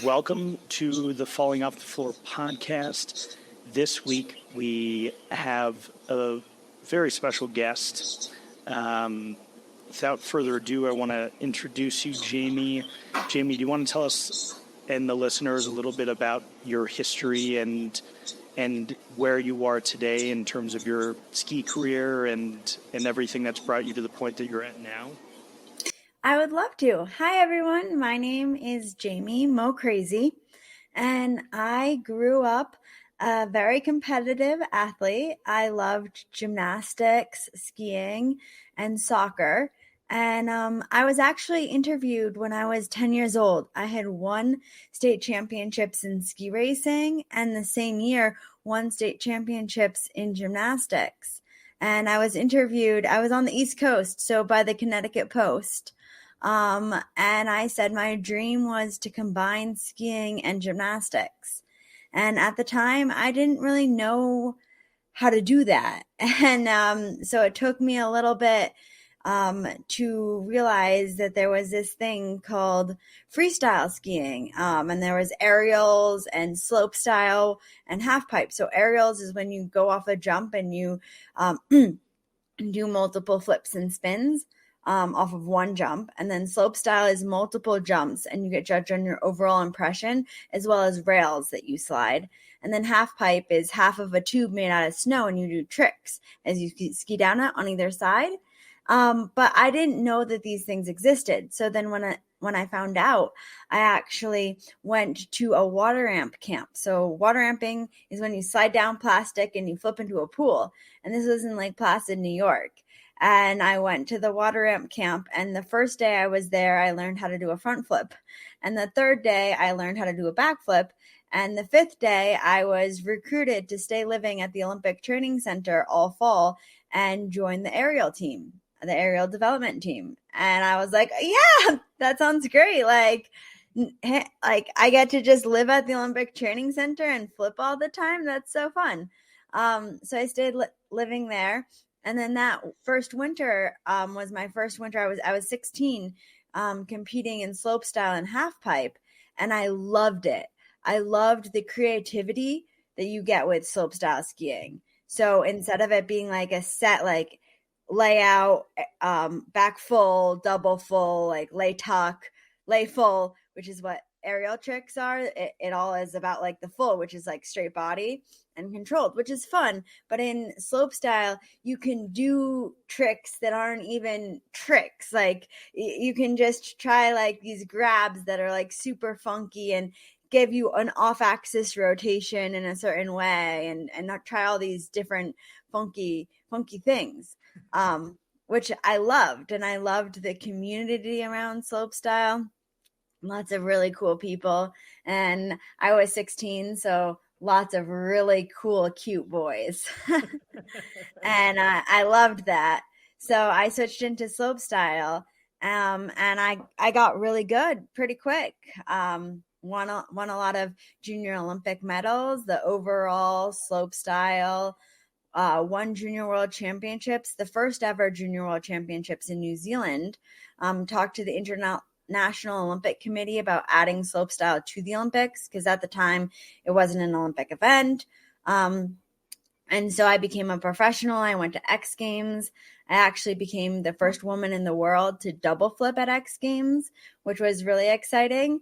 Welcome to the Falling Off the Floor podcast. This week we have a very special guest. Without further ado, I want to introduce you, Jamie. Jamie, do you want to tell us and the listeners a little bit about your history and where you are today in terms of your ski career and everything that's brought you to the point that you're at now? I would love to. Hi, everyone. My name is Jamie MoCrazy, and I grew up a very competitive athlete. I loved gymnastics, skiing, and soccer. And I was actually interviewed when I was 10 years old. I had won state championships in ski racing, and the same year won state championships in gymnastics. And I was interviewed, I was on the East Coast, so by the Connecticut Post. And I said my dream was to combine skiing and gymnastics. And at the time, I didn't really know how to do that. And so it took me a little bit to realize that there was this thing called freestyle skiing. And there was aerials and slope style and half pipe. So aerials is when you go off a jump and you do multiple flips and spins off of one jump. And then slope style is multiple jumps and you get judged on your overall impression as well as rails that you slide. And then half pipe is half of a tube made out of snow and you do tricks as you ski down it on either side. But I didn't know that these things existed. So then when I found out, I actually went to a water amp camp. So water amping is when you slide down plastic and you flip into a pool. And this was in Lake Placid, New York. And I went to the water amp camp, and the first day I was there, I learned how to do a front flip. And the third day, I learned how to do a back flip. And the fifth day, I was recruited to stay living at the Olympic Training Center all fall and join the aerial team, the aerial development team. And I was like, yeah, that sounds great. Like I get to just live at the Olympic Training Center and flip all the time. That's so fun. So I stayed living there. And then that first winter was my first winter. I was 16, competing in slopestyle and half pipe, and I loved it. I loved the creativity that you get with slopestyle skiing. So instead of it being like a set like layout, back full, double full, like lay tuck, lay full, which is what aerial tricks are, it all is about like the full, which is like straight body and controlled, which is fun. But in slopestyle, you can do tricks that aren't even tricks. Like you can just try like these grabs that are like super funky and give you an off-axis rotation in a certain way and not try all these different funky things, which I loved. And I loved the community around slopestyle. Lots of really cool people. And I was 16, so lots of really cool, cute boys. And I loved that. So I switched into slopestyle, and I got really good pretty quick. Won a lot of junior Olympic medals, the overall slopestyle, won junior world championships, the first ever junior world championships in New Zealand, talked to the National Olympic Committee about adding slopestyle to the Olympics because at the time it wasn't an Olympic event. And so I became a professional. I went to X Games. I actually became the first woman in the world to double flip at X Games, which was really exciting.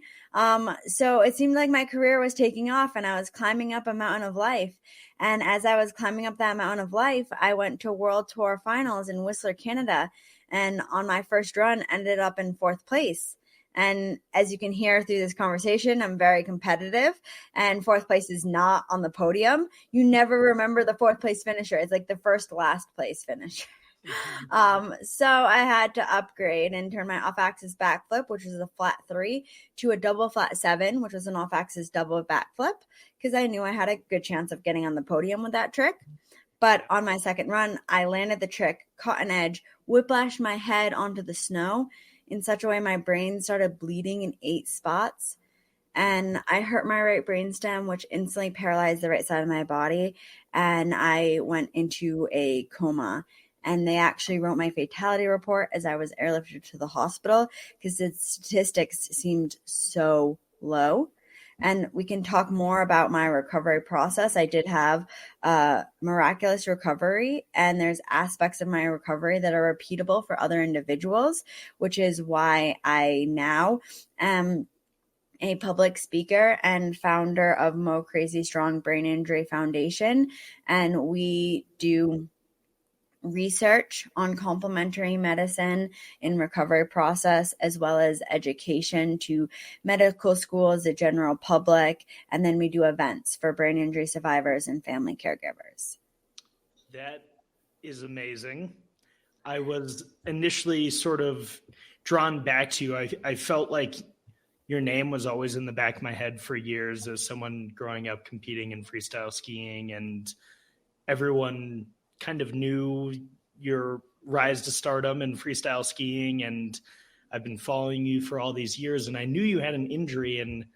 So it seemed like my career was taking off and I was climbing up a mountain of life. And as I was climbing up that mountain of life, I went to World Tour Finals in Whistler, Canada. And on my first run, ended up in fourth place. And as you can hear through this conversation, I'm very competitive and fourth place is not on the podium. You never remember the fourth place finisher. It's like the first last place finisher. So I had to upgrade and turn my off-axis backflip, which was a flat 3, to a double flat 7, which was an off-axis double backflip, because I knew I had a good chance of getting on the podium with that trick. But on my second run, I landed the trick, caught an edge, whiplashed my head onto the snow in such a way my brain started bleeding in 8 spots. And I hurt my right brainstem, which instantly paralyzed the right side of my body. And I went into a coma. And they actually wrote my fatality report as I was airlifted to the hospital because the statistics seemed so low. and we can talk more about my recovery process. I did have a miraculous recovery, and there's aspects of my recovery that are repeatable for other individuals, which is why I now am a public speaker and founder of MoCrazy Strong Brain Injury Foundation. And we do research on complementary medicine in recovery process, as well as education to medical schools, the general public, and then we do events for brain injury survivors and family caregivers. That is amazing. I was initially sort of drawn back to you. I felt like your name was always in the back of my head for years as someone growing up competing in freestyle skiing, and everyone kind of knew your rise to stardom in freestyle skiing. And I've been following you for all these years, and I knew you had an injury and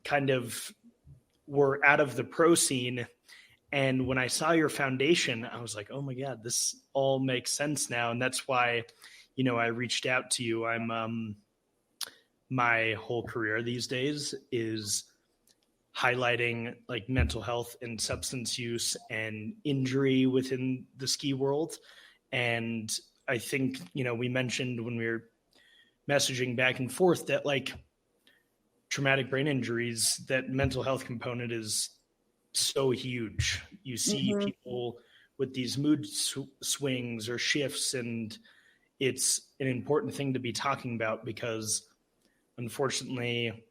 kind of were out of the pro scene. And when I saw your foundation, I was like, oh my God, this all makes sense now. And that's why, I reached out to you. My whole career these days is highlighting like mental health and substance use and injury within the ski world. And I think, we mentioned when we were messaging back and forth that like traumatic brain injuries, that mental health component is so huge. You see people with these mood swings or shifts, and it's an important thing to be talking about because unfortunately,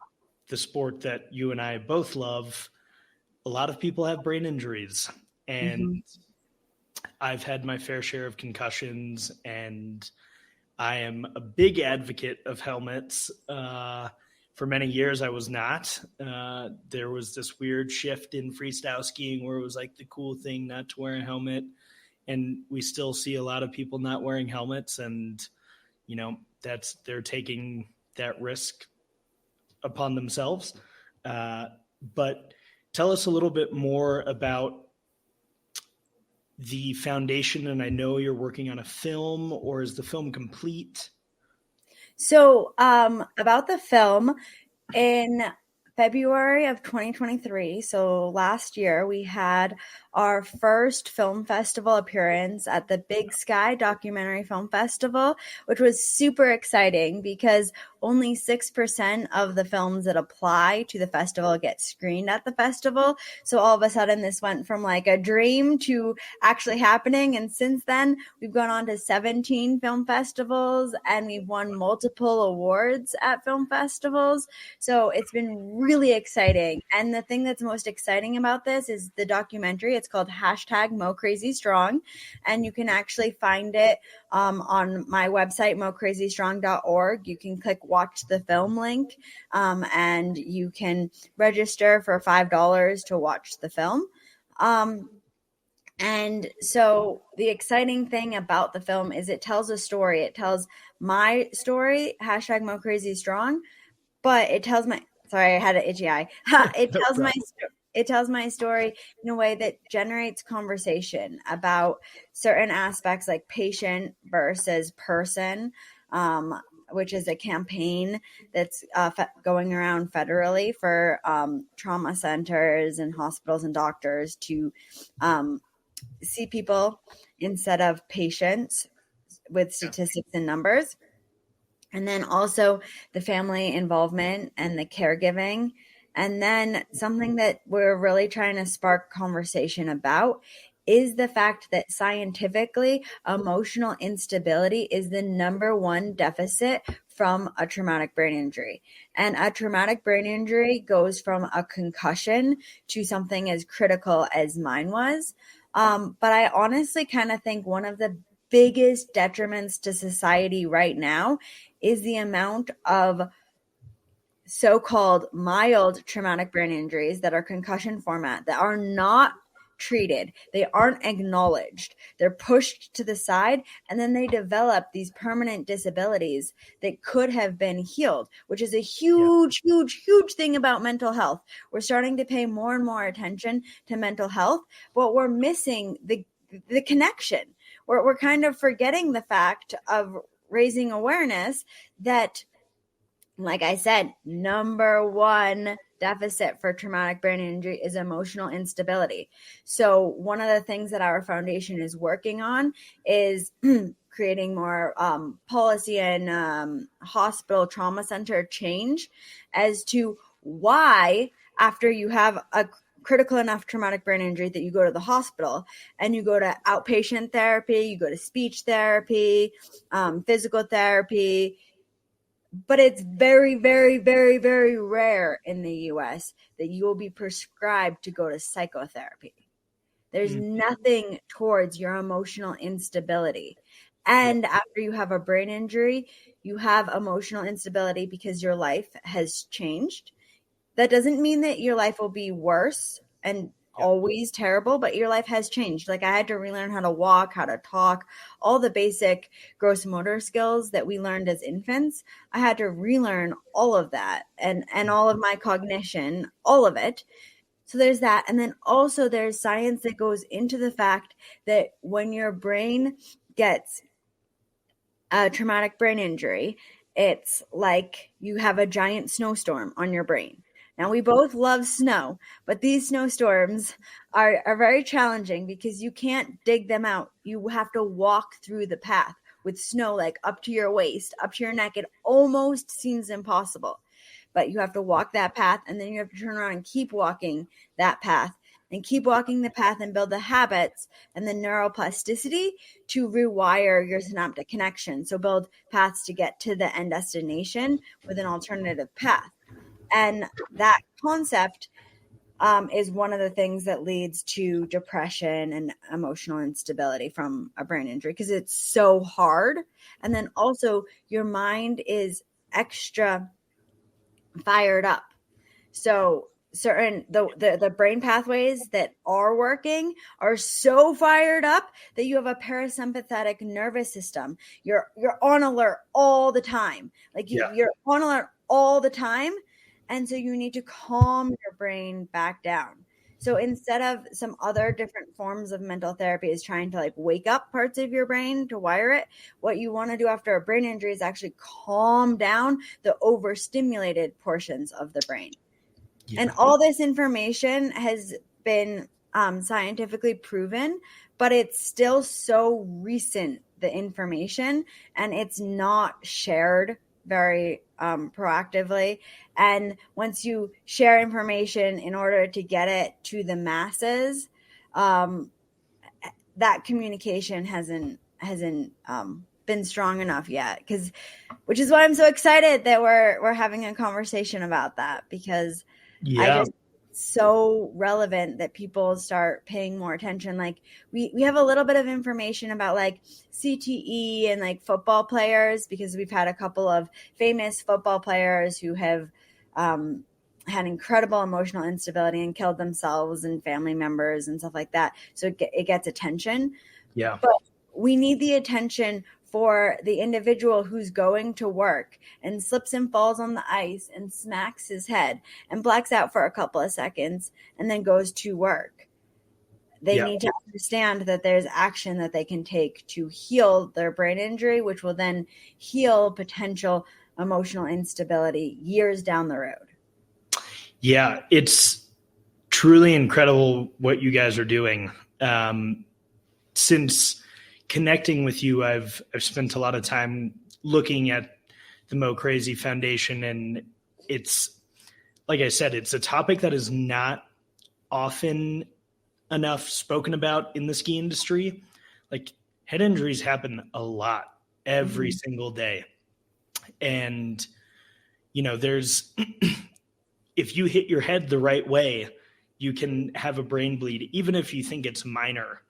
the sport that you and I both love, a lot of people have brain injuries, and I've had my fair share of concussions, and I am a big advocate of helmets. For many years, I was not. There was this weird shift in freestyle skiing where it was like the cool thing not to wear a helmet, and we still see a lot of people not wearing helmets, and they're taking that risk upon themselves. But tell us a little bit more about the foundation. And I know you're working on a film, or is the film complete? So, about the film, in February of 2023, so last year, we had our first film festival appearance at the Big Sky Documentary Film Festival, which was super exciting because only 6% of the films that apply to the festival get screened at the festival. So all of a sudden, this went from like a dream to actually happening. And since then, we've gone on to 17 film festivals and we've won multiple awards at film festivals. So it's been really exciting. And the thing that's most exciting about this is the documentary. It's called #MoCrazyStrong, and you can actually find it on my website, mocrazystrong.org. You can click watch the film link, and you can register for $5 to watch the film. And so the exciting thing about the film is it tells a story. It tells my story, #MoCrazyStrong, but it tells my, sorry, I had an itchy eye. It tells my story in a way that generates conversation about certain aspects like patient versus person, which is a campaign that's going around federally for trauma centers and hospitals and doctors to see people instead of patients with statistics and numbers. And then also the family involvement and the caregiving. And then something that we're really trying to spark conversation about is the fact that scientifically, emotional instability is the number one deficit from a traumatic brain injury. And a traumatic brain injury goes from a concussion to something as critical as mine was. But I honestly kind of think one of the biggest detriments to society right now is the amount of so-called mild traumatic brain injuries that are concussion format that are not treated. They aren't acknowledged. They're pushed to the side, and then they develop these permanent disabilities that could have been healed, which is a huge thing about mental health. We're starting to pay more and more attention to mental health, but we're missing the connection. We're kind of forgetting the fact of raising awareness that Like I said, number one deficit for traumatic brain injury is emotional instability. So, one of the things that our foundation is working on is creating more policy and hospital trauma center change as to why, after you have a critical enough traumatic brain injury that you go to the hospital and you go to outpatient therapy, you go to speech therapy, physical therapy, but it's very, very, very, very rare in the US that you will be prescribed to go to psychotherapy. There's Mm. nothing towards your emotional instability. Yeah. And after you have a brain injury, you have emotional instability because your life has changed. That doesn't mean that your life will be worse and Yeah. always terrible, but your life has changed. Like, I had to relearn how to walk, how to talk, all the basic gross motor skills that we learned as infants. I had to relearn all of that, and all of my cognition, all of it. So there's that. And then also there's science that goes into the fact that when your brain gets a traumatic brain injury, it's like you have a giant snowstorm on your brain. Now, we both love snow, but these snowstorms are very challenging because you can't dig them out. You have to walk through the path with snow like up to your waist, up to your neck. It almost seems impossible, but you have to walk that path, and then you have to turn around and keep walking that path and keep walking the path and build the habits and the neuroplasticity to rewire your synaptic connection. So build paths to get to the end destination with an alternative path. And that concept is one of the things that leads to depression and emotional instability from a brain injury because it's so hard. And then also your mind is extra fired up. So certain the brain pathways that are working are so fired up that you have a parasympathetic nervous system. You're on alert all the time. Like Yeah. you're on alert all the time. And so you need to calm your brain back down. So instead of some other different forms of mental therapy is trying to like wake up parts of your brain to wire it, what you want to do after a brain injury is actually calm down the overstimulated portions of the brain. Yeah. And all this information has been scientifically proven, but it's still so recent, the information, and it's not shared very proactively. And once you share information in order to get it to the masses, um, that communication hasn't been strong enough yet. Because, which is why I'm so excited that we're having a conversation about that, because I Yeah. just so relevant that people start paying more attention. Like we have a little bit of information about like CTE and like football players because we've had a couple of famous football players who have had incredible emotional instability and killed themselves and family members and stuff like that. So it gets attention, Yeah. but we need the attention for the individual who's going to work and slips and falls on the ice and smacks his head and blacks out for a couple of seconds and then goes to work. They Yeah. need to understand that there's action that they can take to heal their brain injury, which will then heal potential emotional instability years down the road. Yeah. It's truly incredible what you guys are doing. Since connecting with you, I've spent a lot of time looking at the MoCrazy Foundation, and it's, like I said, it's a topic that is not often enough spoken about in the ski industry. Like, head injuries happen a lot every single day. And, there's, if you hit your head the right way, you can have a brain bleed, even if you think it's minor.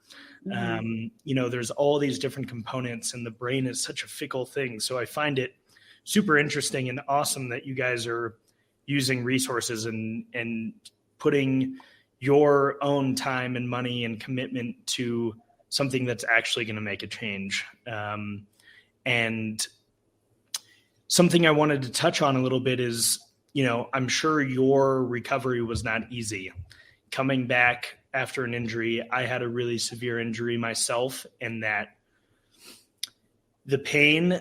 There's all these different components, and the brain is such a fickle thing. So I find it super interesting and awesome that you guys are using resources and putting your own time and money and commitment to something that's actually going to make a change. And something I wanted to touch on a little bit is, I'm sure your recovery was not easy. Coming back after an injury, I had a really severe injury myself, and that the pain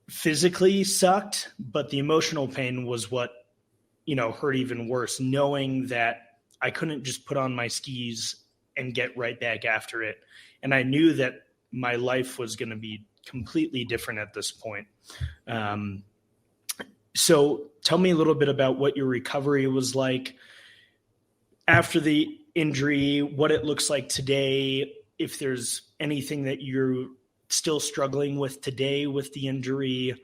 physically sucked, but the emotional pain was what, hurt even worse, knowing that I couldn't just put on my skis and get right back after it. And I knew that my life was going to be completely different at this point. So tell me a little bit about what your recovery was like after the injury, what it looks like today, if there's anything that you're still struggling with today with the injury.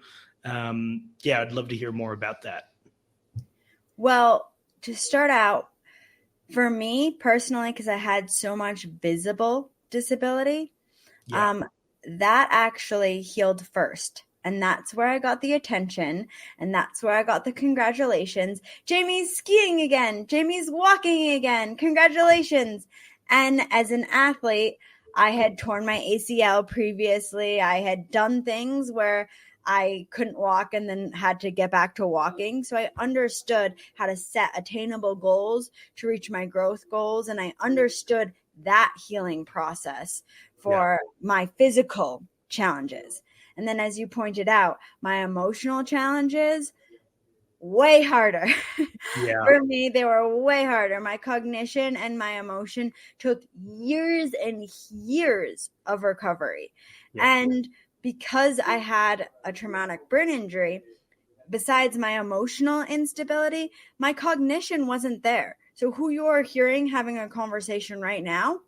I'd love to hear more about that. Well, to start out, for me personally, because I had so much visible disability, that actually healed first. And that's where I got the attention. And that's where I got the congratulations. Jamie's skiing again. Jamie's walking again. Congratulations. And as an athlete, I had torn my ACL previously. I had done things where I couldn't walk and then had to get back to walking. So I understood how to set attainable goals to reach my growth goals. And I understood that healing process for my physical challenges. And then, as you pointed out, my emotional challenges, way harder. For me, they were way harder. My cognition and my emotion took years and years of recovery. And because I had a traumatic brain injury, besides my emotional instability, my cognition wasn't there. So who you're hearing having a conversation right now,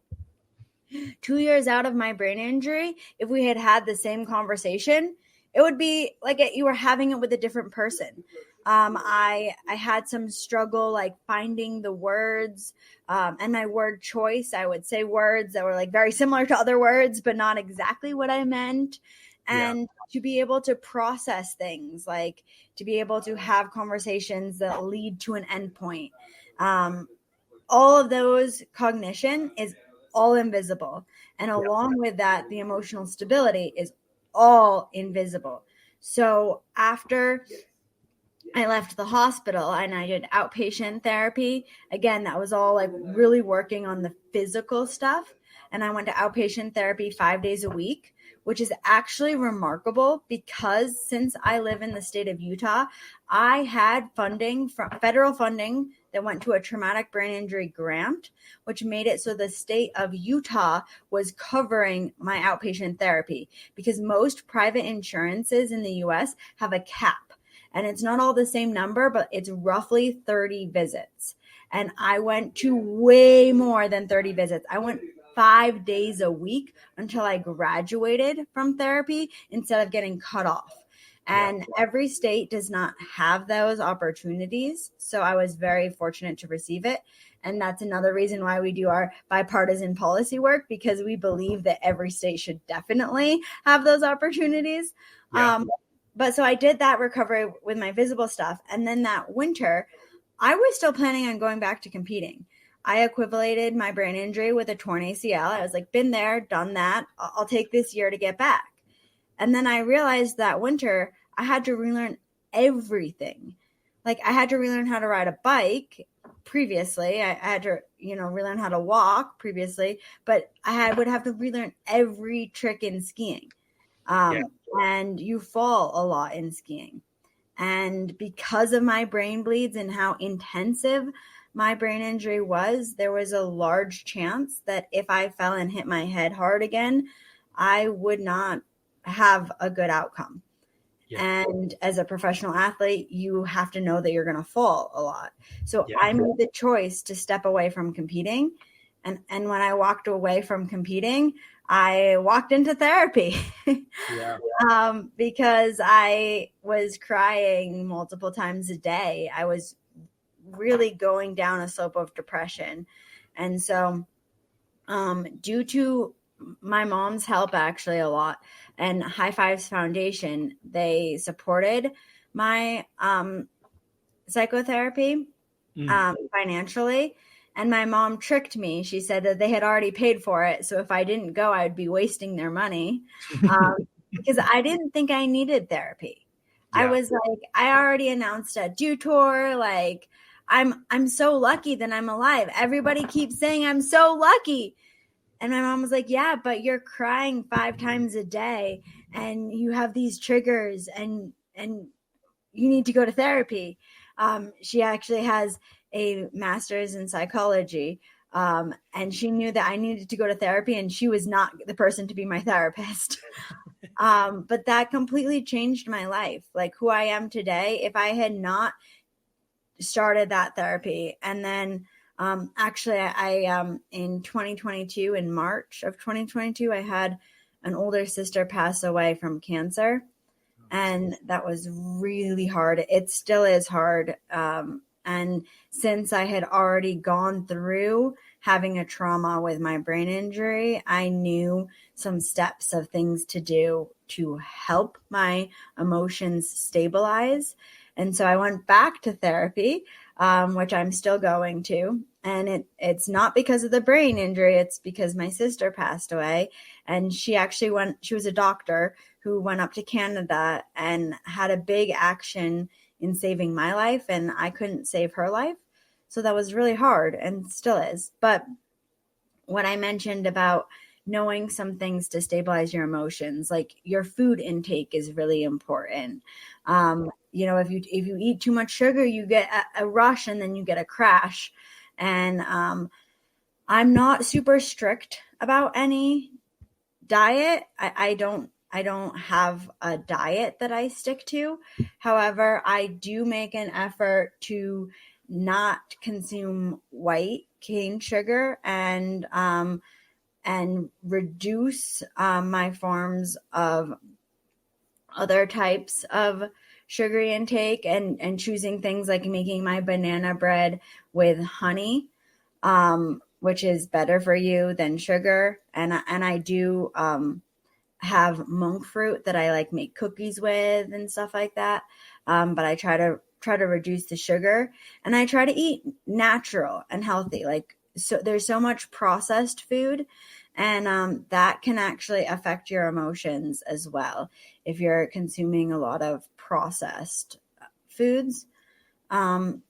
2 years out of my brain injury, if we had had the same conversation, it would be like you were having it with a different person. I had some struggle like finding the words and my word choice. I would say words that were like very similar to other words, but not exactly what I meant. And to be able to process things, like to be able to have conversations that lead to an endpoint. All of those cognition is all invisible. And along with that, the emotional stability is all invisible. So after I left the hospital and I did outpatient therapy, again, that was all like really working on the physical stuff. And I went to outpatient therapy 5 days a week, which is actually remarkable because since I live in the state of Utah, I had funding from federal funding that went to a traumatic brain injury grant, which made it so the state of Utah was covering my outpatient therapy because most private insurances in the US have a cap. And it's not all the same number, but it's roughly 30 visits. And I went to way more than 30 visits. I went 5 days a week until I graduated from therapy instead of getting cut off. And every state does not have those opportunities. So I was very fortunate to receive it. And that's another reason why we do our bipartisan policy work, because we believe that every state should definitely have those opportunities. But so I did that recovery with my visible stuff. And then that winter, I was still planning on going back to competing. I equivalated my brain injury with a torn ACL. I was like, been there, done that. I'll take this year to get back. And then I realized that winter, I had to relearn everything. Like I had to relearn how to ride a bike previously. I had to, relearn how to walk previously, but would have to relearn every trick in skiing. And you fall a lot in skiing. And because of my brain bleeds and how intensive my brain injury was, there was a large chance that if I fell and hit my head hard again, I would not have a good outcome. And as a professional athlete, you have to know that you're going to fall a lot. So I made the choice to step away from competing. And when I walked away from competing, I walked into therapy because I was crying multiple times a day. I was really going down a slope of depression. And so due to my mom's help actually a lot and High Fives Foundation, they supported my psychotherapy financially. And my mom tricked me. She said that they had already paid for it. So if I didn't go, I would be wasting their money because I didn't think I needed therapy. I was like, I already announced a Dew tour. Like I'm so lucky that I'm alive. Everybody keeps saying I'm so lucky. And my mom was like, yeah, but you're crying 5 times a day and you have these triggers, and you need to go to therapy. She actually has a master's in psychology. And she knew that I needed to go to therapy, and she was not the person to be my therapist. But that completely changed my life, like who I am today. If I had not started that therapy, and then actually, I in 2022, in March of 2022, I had an older sister pass away from cancer, and that was really hard. It still is hard. And since I had already gone through having a trauma with my brain injury, I knew some steps of things to do to help my emotions stabilize. And so I went back to therapy, which I'm still going to. And it's not because of the brain injury, it's because my sister passed away. And she was a doctor who went up to Canada and had a big action in saving my life, and I couldn't save her life. So that was really hard, and still is. But what I mentioned about knowing some things to stabilize your emotions, like your food intake is really important. If you eat too much sugar, you get a rush, and then you get a crash. And I'm not super strict about any diet. I don't have a diet that I stick to. However, I do make an effort to not consume white cane sugar, and reduce my forms of other types of sugary intake, and choosing things like making my banana bread with honey, which is better for you than sugar. And I do have monk fruit that I like make cookies with and stuff like that. But I try to reduce the sugar, and I try to eat natural and healthy. Like, so there's so much processed food, and that can actually affect your emotions as well if you're consuming a lot of processed foods. And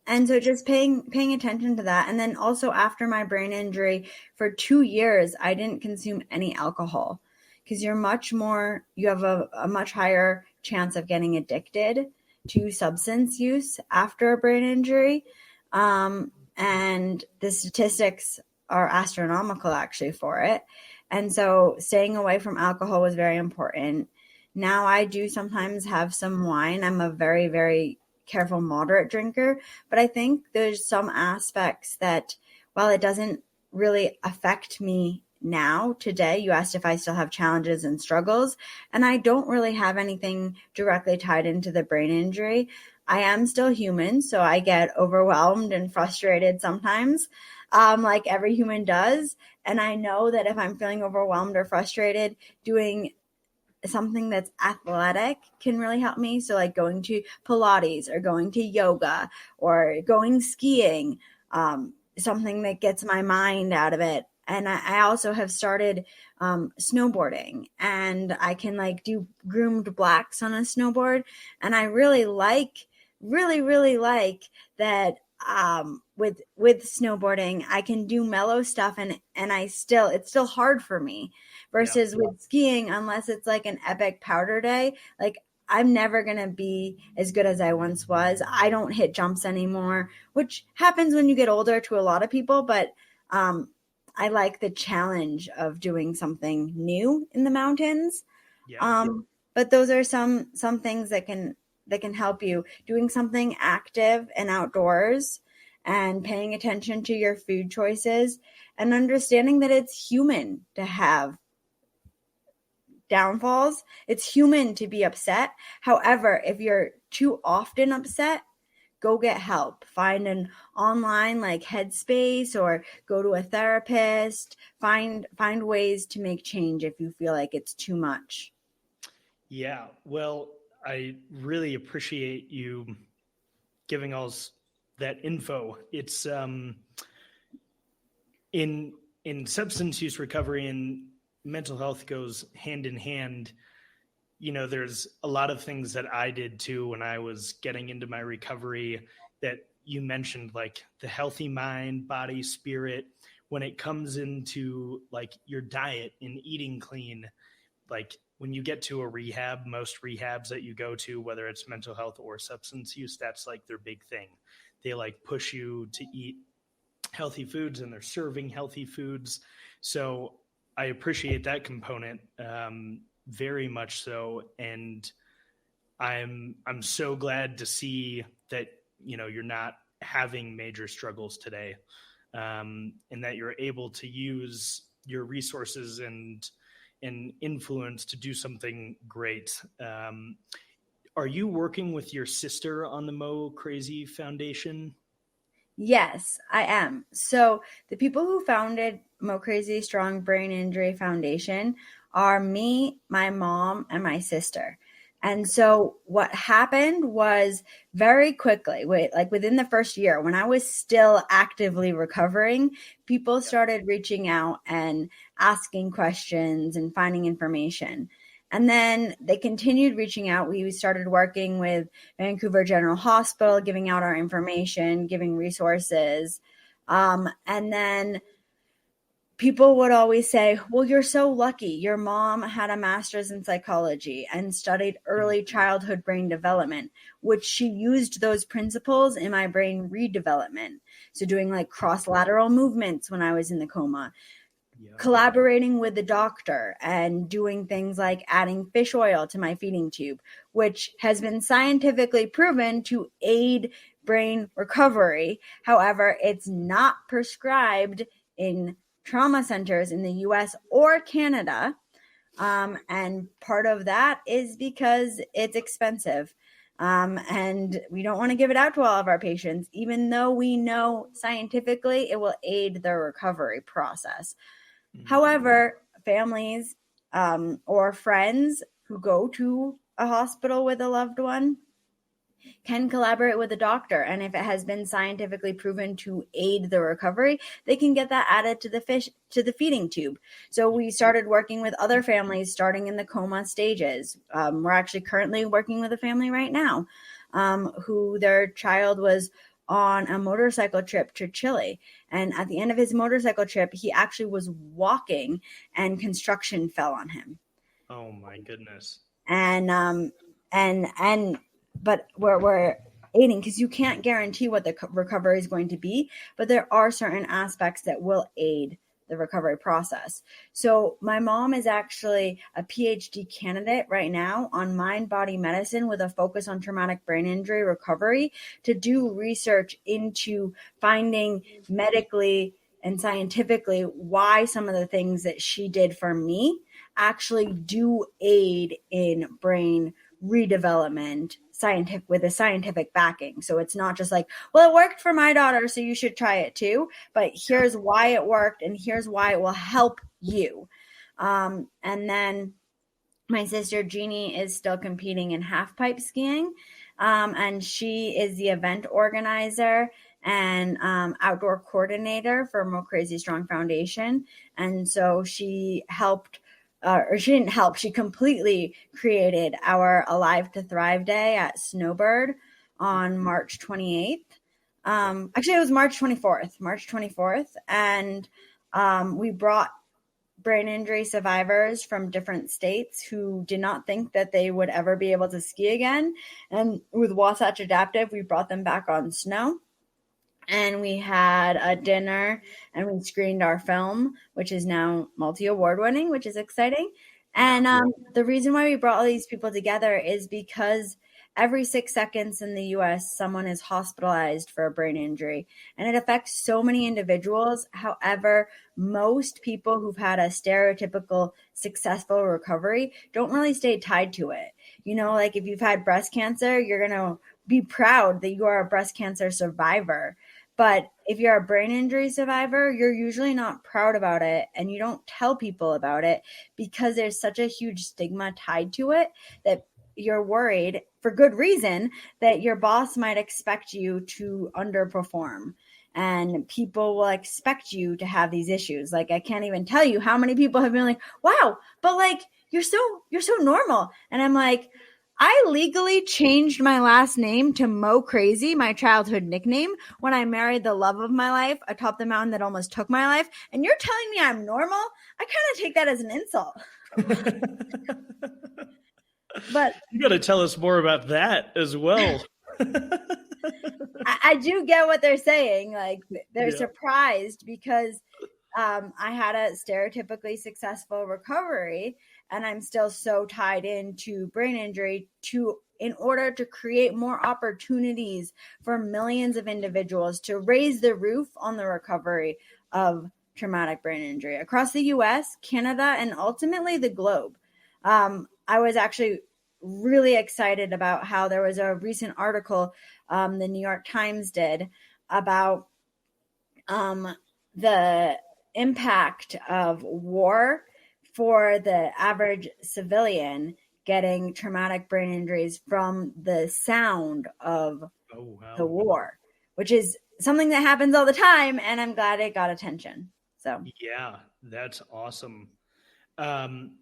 so just paying attention to that. And then also, after my brain injury, for 2 years, I didn't consume any alcohol, because you have a much higher chance of getting addicted to substance use after a brain injury. And the statistics are astronomical actually for it. And so staying away from alcohol was very important. Now I do sometimes have some wine. I'm a very, very careful, moderate drinker, but I think there's some aspects that, while it doesn't really affect me now, today, you asked if I still have challenges and struggles, and I don't really have anything directly tied into the brain injury. I am still human, so I get overwhelmed and frustrated sometimes, like every human does. And I know that if I'm feeling overwhelmed or frustrated, doing something that's athletic can really help me. So like going to Pilates or going to yoga or going skiing, something that gets my mind out of it. And I also have started snowboarding, and I can like do groomed blacks on a snowboard. And I really really like that. With snowboarding, I can do mellow stuff, and it's still hard for me, versus with skiing, unless it's like an epic powder day, like I'm never going to be as good as I once was. I don't hit jumps anymore, which happens when you get older to a lot of people, but I like the challenge of doing something new in the mountains. Yeah. But those are some things that can help you, doing something active and outdoors, and paying attention to your food choices, and understanding that it's human to have downfalls. It's human to be upset. However, if you're too often upset, go get help. Find an online like Headspace, or go to a therapist. Find ways to make change if you feel like it's too much. Yeah. Well, I really appreciate you giving us that info. It's in substance use recovery and mental health goes hand in hand. You know, there's a lot of things that I did too when I was getting into my recovery that you mentioned, like the healthy mind, body, spirit. When it comes into like your diet and eating clean, like when you get to a rehab, most rehabs that you go to, whether it's mental health or substance use, that's like their big thing. They like push you to eat healthy foods, and they're serving healthy foods. So I appreciate that component very much so, and I'm so glad to see that you're not having major struggles today, and that you're able to use your resources and influence to do something great. Are you working with your sister on the MoCrazy Foundation? Yes, I am. So the people who founded MoCrazy Strong Brain Injury Foundation are me, my mom, and my sister. And so what happened was very quickly, like within the first year, when I was still actively recovering, people started reaching out and asking questions and finding information. And then they continued reaching out. We started working with Vancouver General Hospital, giving out our information, giving resources. And then people would always say, well, you're so lucky. Your mom had a master's in psychology and studied early childhood brain development, which she used those principles in my brain redevelopment. So doing like cross-lateral movements when I was in the coma, collaborating with the doctor and doing things like adding fish oil to my feeding tube, which has been scientifically proven to aid brain recovery. However, it's not prescribed in trauma centers in the US or Canada. And part of that is because it's expensive. And we don't want to give it out to all of our patients, even though we know scientifically it will aid their recovery process. However, families or friends who go to a hospital with a loved one can collaborate with a doctor. And if it has been scientifically proven to aid the recovery, they can get that added to the feeding tube. So we started working with other families starting in the coma stages. We're actually currently working with a family right now who their child was on a motorcycle trip to Chile. And at the end of his motorcycle trip, he actually was walking and construction fell on him. Oh my goodness. But we're aiding because you can't guarantee what the recovery is going to be, but there are certain aspects that will aid the recovery process. So my mom is actually a PhD candidate right now on mind-body medicine with a focus on traumatic brain injury recovery to do research into finding medically and scientifically why some of the things that she did for me actually do aid in brain redevelopment with a scientific backing. So it's not just like, well, it worked for my daughter, so you should try it too. But here's why it worked, and here's why it will help you. And then my sister Jeannie is still competing in half pipe skiing, and she is the event organizer and outdoor coordinator for MoCrazy Strong Foundation. And so she helped. Or she didn't help, she completely created our Alive to Thrive Day at Snowbird on March 28th. Actually, it was March 24th. And we brought brain injury survivors from different states who did not think that they would ever be able to ski again. And with Wasatch Adaptive, we brought them back on snow. And we had a dinner and we screened our film, which is now multi-award winning, which is exciting. And the reason why we brought all these people together is because every 6 seconds in the US, someone is hospitalized for a brain injury, and it affects so many individuals. However, most people who've had a stereotypical successful recovery don't really stay tied to it. Like if you've had breast cancer, you're going to be proud that you are a breast cancer survivor. But if you're a brain injury survivor, you're usually not proud about it, and you don't tell people about it because there's such a huge stigma tied to it that you're worried, for good reason, that your boss might expect you to underperform. And people will expect you to have these issues. Like, I can't even tell you how many people have been like, wow, but like, you're so normal. And I'm like, I legally changed my last name to MoCrazy, my childhood nickname, when I married the love of my life atop the mountain that almost took my life. And you're telling me I'm normal? I kind of take that as an insult. But You got to tell us more about that as well. I do get what they're saying. Like they're Yeah. surprised because I had a stereotypically successful recovery, and I'm still so tied into brain injury to in order to create more opportunities for millions of individuals to raise the roof on the recovery of traumatic brain injury across the US, Canada, and ultimately the globe. I was actually really excited about how there was a recent article the New York Times did about um, the impact of war for the average civilian getting traumatic brain injuries from the sound of Oh, the wow. war, which is something that happens all the time. And I'm glad it got attention. So, Yeah, that's awesome. Um,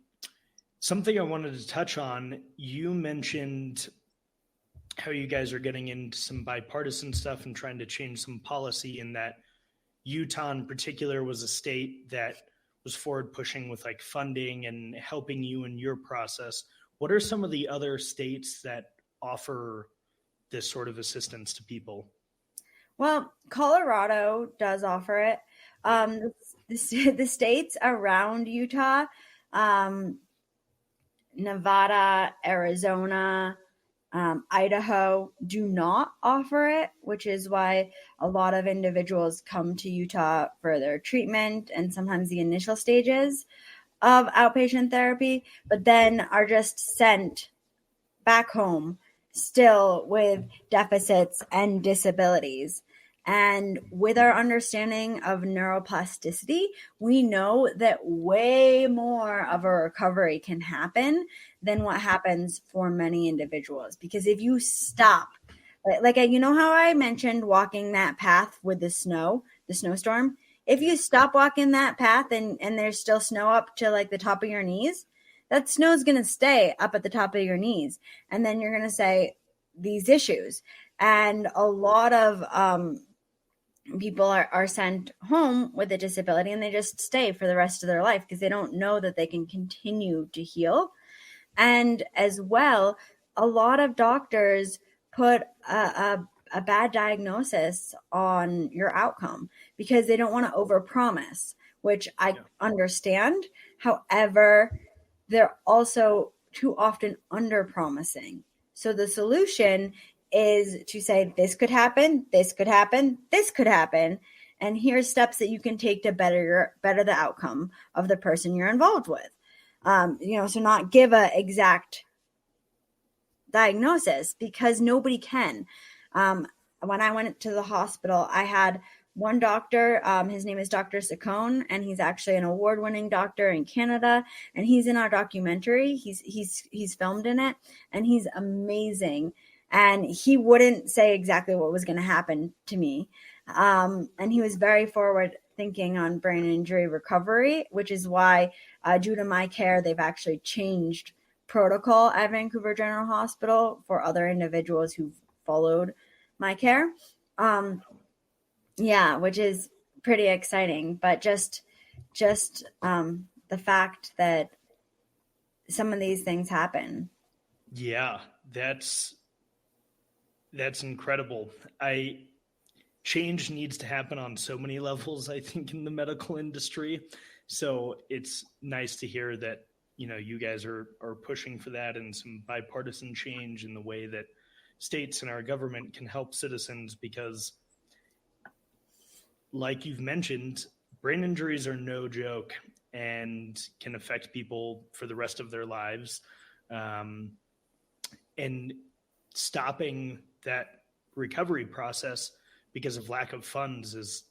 Something I wanted to touch on, you mentioned how you guys are getting into some bipartisan stuff and trying to change some policy, in that Utah in particular was a state that was forward pushing with like funding and helping you in your process. What are some of the other states that offer this sort of assistance to people? well, Colorado does offer it. Yeah. The states around Utah, um, Nevada, Arizona, Idaho do not offer it, which is why a lot of individuals come to Utah for their treatment and sometimes the initial stages of outpatient therapy, but then are just sent back home still with deficits and disabilities. And with our understanding of neuroplasticity, we know that way more of a recovery can happen than what happens for many individuals. Because if you stop, like you know how I mentioned walking that path with the snowstorm? If you stop walking that path and there's still snow up to like the top of your knees, that snow is going to stay up at the top of your knees. And then you're going to say these issues. And a lot of people are sent home with a disability and they just stay for the rest of their life because they don't know that they can continue to heal. And as well, a lot of doctors put a bad diagnosis on your outcome because they don't want to overpromise, which I Yeah. understand. However, they're also too often underpromising. So the solution is to say this could happen, this could happen, this could happen, and here's steps that you can take to better the outcome of the person you're involved with. So not give a exact diagnosis because nobody can. When I went to the hospital, I had one doctor. His name is Dr. Saccone, and he's actually an award-winning doctor in Canada. And he's in our documentary. He's filmed in it, and he's amazing. And he wouldn't say exactly what was going to happen to me. And he was very forward thinking on brain injury recovery, which is why, due to my care, they've actually changed protocol at Vancouver General Hospital for other individuals who've followed my care. Yeah, which is pretty exciting. But just the fact that some of these things happen. Yeah, that's incredible. I Change needs to happen on so many levels, I think, in the medical industry. So it's nice to hear that, you guys are pushing for that and some bipartisan change in the way that states and our government can help citizens, because like you've mentioned, brain injuries are no joke and can affect people for the rest of their lives. Um, and stopping that recovery process because of lack of funds is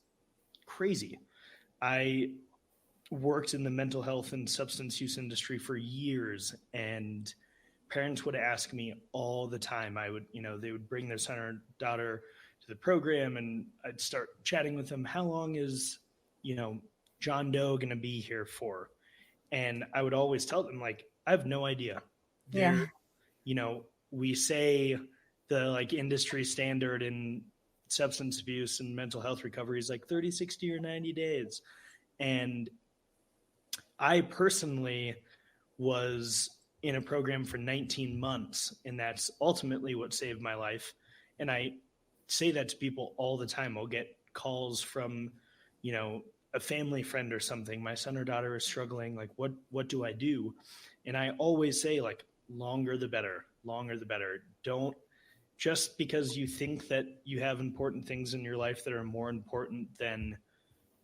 crazy. I worked in the mental health and substance use industry for years, and parents would ask me all the time. They would bring their son or daughter to the program, and I'd start chatting with them. How long is, John Doe going to be here for? And I would always tell them, like, I have no idea. Yeah. They're, we say the like industry standard in substance abuse and mental health recovery is like 30, 60, or 90 days. And I personally was in a program for 19 months, and that's ultimately what saved my life. And I say that to people all the time. I'll get calls from, a family friend or something. My son or daughter is struggling. Like, what do I do? And I always say, like, longer the better. Longer the better. Don't, just because you think that you have important things in your life that are more important than,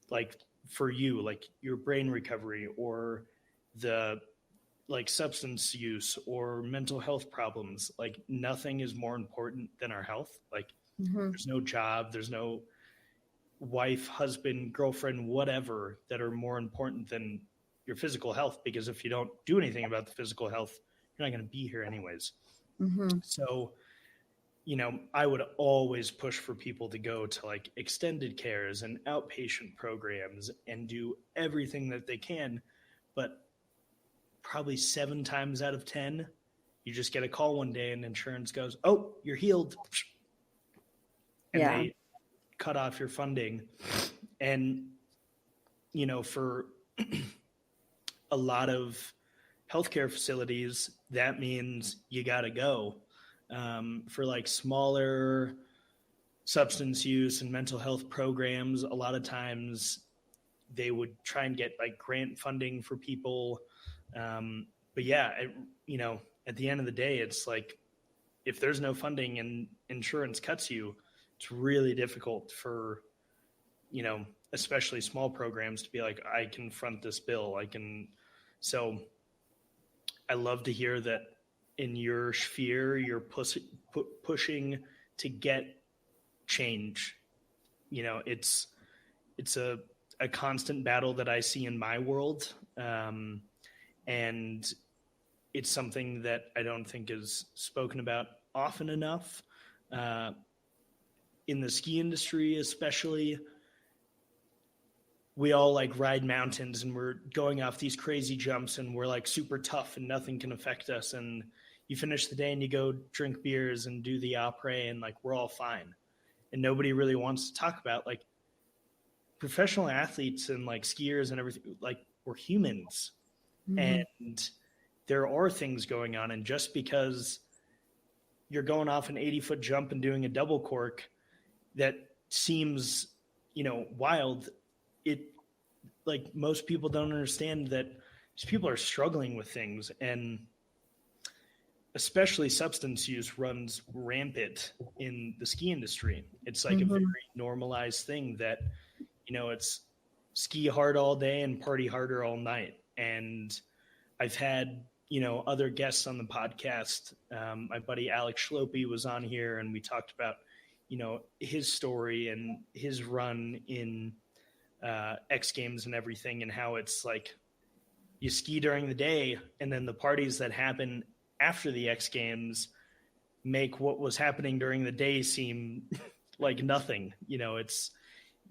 like, for you, like your brain recovery or the, like, substance use or mental health problems. Like, nothing is more important than our health. Like, there's no job, there's no wife, husband, girlfriend, whatever, that are more important than your physical health, because if you don't do anything about the physical health, you're not going to be here anyways. So, I would always push for people to go to, like, extended cares and outpatient programs and do everything that they can. But probably 7 times out of 10, you just get a call one day and insurance goes, "Oh, you're healed." And they cut off your funding. And, for a lot of healthcare facilities, that means you got to go. For, like, smaller substance use and mental health programs, a lot of times they would try and get, like, grant funding for people. But yeah, at the end of the day, it's like, if there's no funding and insurance cuts you, it's really difficult for, especially small programs to be like, I can front this bill. So I love to hear that in your sphere, you're pushing to get change. It's a constant battle that I see in my world. And it's something that I don't think is spoken about often enough. In the ski industry, especially, we all, like, ride mountains and we're going off these crazy jumps and we're, like, super tough and nothing can affect us. And you finish the day and you go drink beers and do the après and, like, we're all fine. And nobody really wants to talk about, like, professional athletes and, like, skiers and everything. Like, we're humans. And there are things going on. And just because you're going off an 80-foot jump and doing a double cork that seems, wild, it, like, most people don't understand that these people are struggling with things. And especially substance use runs rampant in the ski industry. It's like a very normalized thing that, it's ski hard all day and party harder all night. And I've had, other guests on the podcast. My buddy Alex Schlope was on here and we talked about, his story and his run in X Games and everything, and how it's like you ski during the day and then the parties that happen after the X Games make what was happening during the day seem like nothing. It's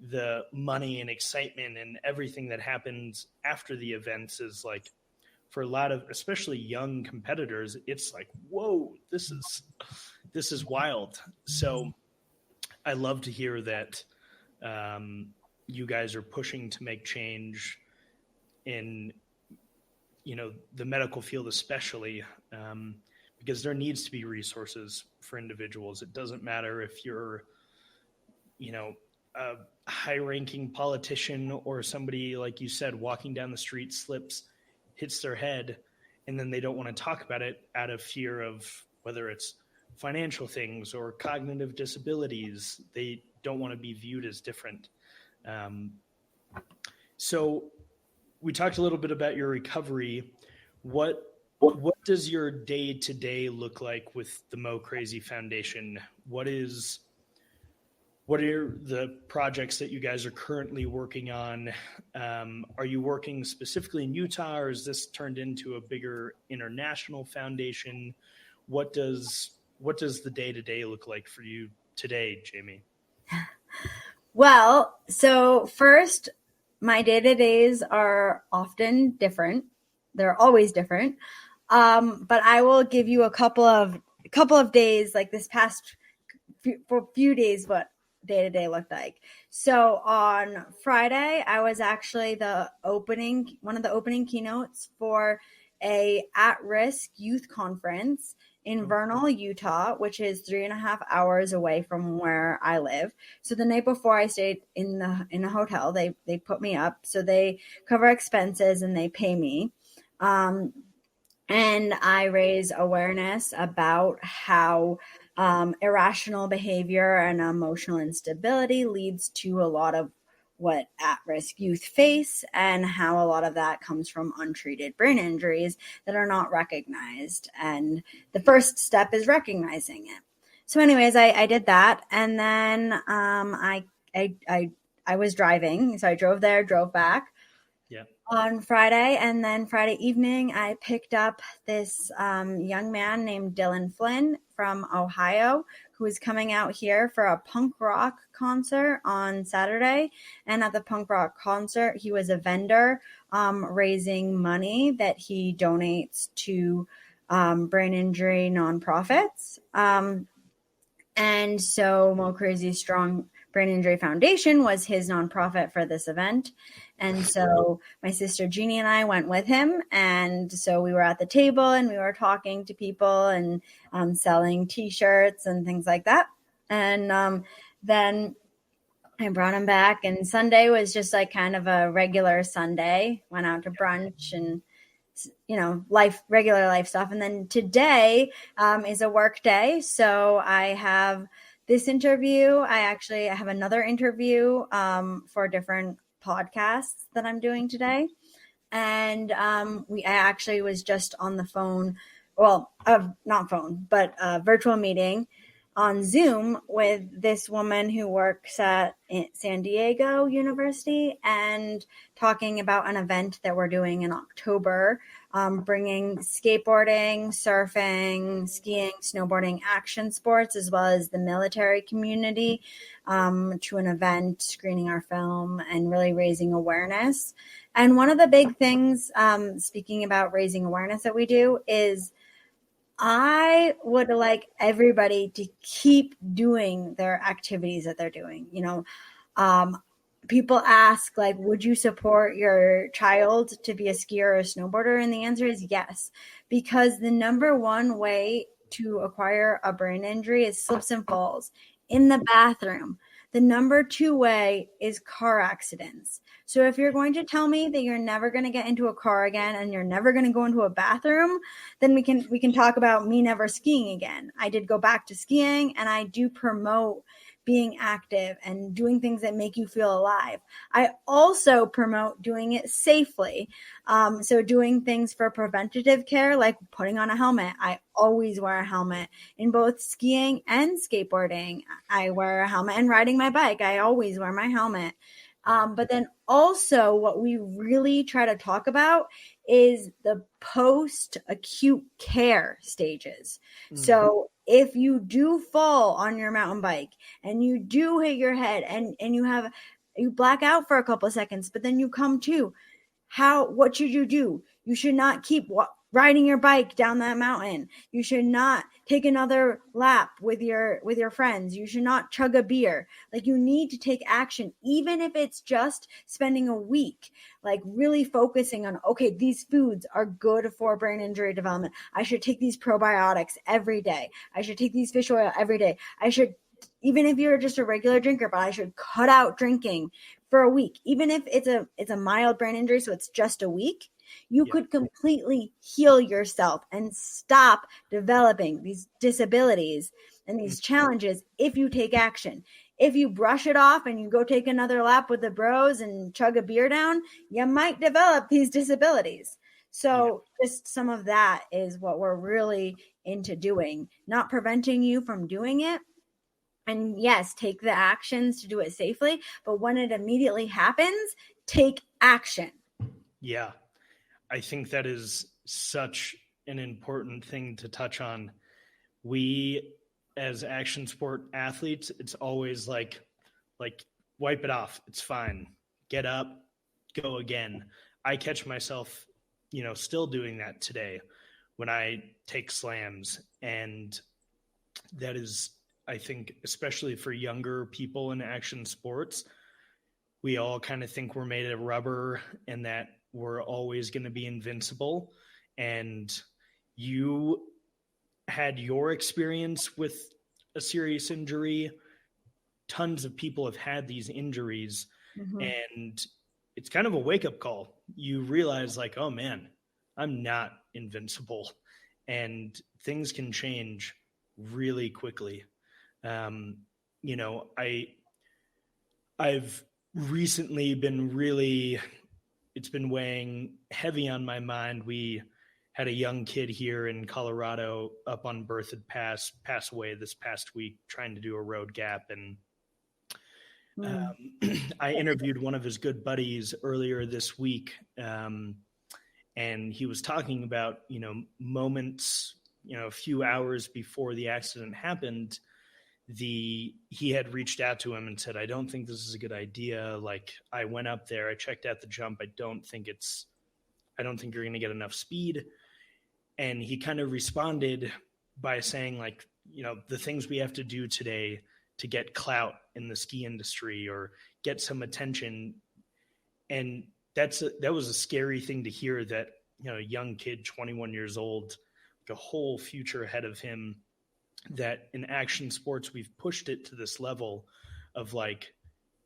the money and excitement and everything that happens after the events is, like, for a lot of, especially young competitors, it's like, whoa, this is wild. So I love to hear that you guys are pushing to make change in, the medical field, especially, because there needs to be resources for individuals. It doesn't matter if you're, a high-ranking politician or somebody, like you said, walking down the street, slips, hits their head, and then they don't want to talk about it out of fear of whether it's financial things or cognitive disabilities. They don't want to be viewed as different. So we talked a little bit about your recovery. What does your day-to-day look like with the MoCrazy Foundation? What are the projects that you guys are currently working on? Are you working specifically in Utah, or is this turned into a bigger international foundation? What does the day-to-day look like for you today, Jamie? Well, so first, my day-to-days are often different. They're always different. But I will give you a couple of days, like this past few days, what day-to-day looked like. So on Friday, I was actually one of the opening keynotes for a at-risk youth conference in Vernal, Utah, which is 3.5 hours away from where I live. So the night before, I stayed in a hotel. They put me up, so they cover expenses and they pay me. And I raise awareness about how irrational behavior and emotional instability leads to a lot of what at-risk youth face, and how a lot of that comes from untreated brain injuries that are not recognized. And the first step is recognizing it. So anyways, I did that. And then I was driving. So I drove there, drove back on Friday, and then Friday evening I picked up this young man named Dylan Flynn from Ohio, who is coming out here for a punk rock concert on Saturday. And at the punk rock concert, he was a vendor raising money that he donates to brain injury nonprofits. And so MoCrazy Strong Brain Injury Foundation was his nonprofit for this event. And so my sister Jeannie and I went with him. And so we were at the table and we were talking to people and selling T-shirts and things like that. And then I brought him back. And Sunday was just like kind of a regular Sunday. Went out to brunch and regular life stuff. And then today is a work day. So I have this interview. I have another interview for different podcasts that I'm doing today. And I actually was just on the phone, not phone, but a virtual meeting on Zoom with this woman who works at San Diego University, and talking about an event that we're doing in October, bringing skateboarding, surfing, skiing, snowboarding, action sports, as well as the military community to an event, screening our film and really raising awareness. And one of the big things, speaking about raising awareness, that we do is I would like everybody to keep doing their activities that they're doing. People ask, like, would you support your child to be a skier or a snowboarder? And the answer is yes, because the number one way to acquire a brain injury is slips and falls in the bathroom. The number two way is car accidents. So if you're going to tell me that you're never going to get into a car again and you're never going to go into a bathroom, then we can talk about me never skiing again. I did go back to skiing, and I do promote being active and doing things that make you feel alive. I also promote doing it safely. So doing things for preventative care, like putting on a helmet. I always wear a helmet in both skiing and skateboarding. I wear a helmet, and riding my bike, I always wear my helmet. But then also what we really try to talk about is the post-acute care stages. Mm-hmm. So if you do fall on your mountain bike and you do hit your head and you black out for a couple of seconds, but then you come to, what should you do? You should not keep riding your bike down that mountain. You should not take another lap with your friends. You should not chug a beer. Like, you need to take action, even if it's just spending a week, like really focusing on, okay, these foods are good for brain injury development. I should take these probiotics every day. I should take these fish oil every day. I should, even if you're just a regular drinker, but I should cut out drinking for a week, even if it's a mild brain injury, so it's just a week. You could completely heal yourself and stop developing these disabilities and these challenges if you take action. If you brush it off and you go take another lap with the bros and chug a beer down, you might develop these disabilities. So just some of that is what we're really into doing, not preventing you from doing it. And yes, take the actions to do it safely, but when it immediately happens, take action. Yeah. I think that is such an important thing to touch on. We, as action sport athletes, it's always like wipe it off. It's fine. Get up, go again. I catch myself, still doing that today when I take slams. And that is, I think, especially for younger people in action sports, we all kind of think we're made of rubber and that we're always going to be invincible. and you had your experience with a serious injury. Tons of people have had these injuries, and it's kind of a wake-up call. You realize, like, oh man, I'm not invincible, and things can change really quickly. You know, I've recently been really, it's been weighing heavy on my mind. We had a young kid here in Colorado up on Berthoud Pass pass away this past week trying to do a road gap. And I interviewed one of his good buddies earlier this week, and he was talking about, you know, moments, you know, a few hours before the accident happened, he had reached out to him and said, I don't think this is a good idea. Like, I went up there, I checked out the jump. I don't think you're going to get enough speed. And he kind of responded by saying, like, you know, the things we have to do today to get clout in the ski industry or get some attention. And that was a scary thing to hear, that, you know, a young kid, 21 years old, like a whole future ahead of him, that in action sports, we've pushed it to this level of, like,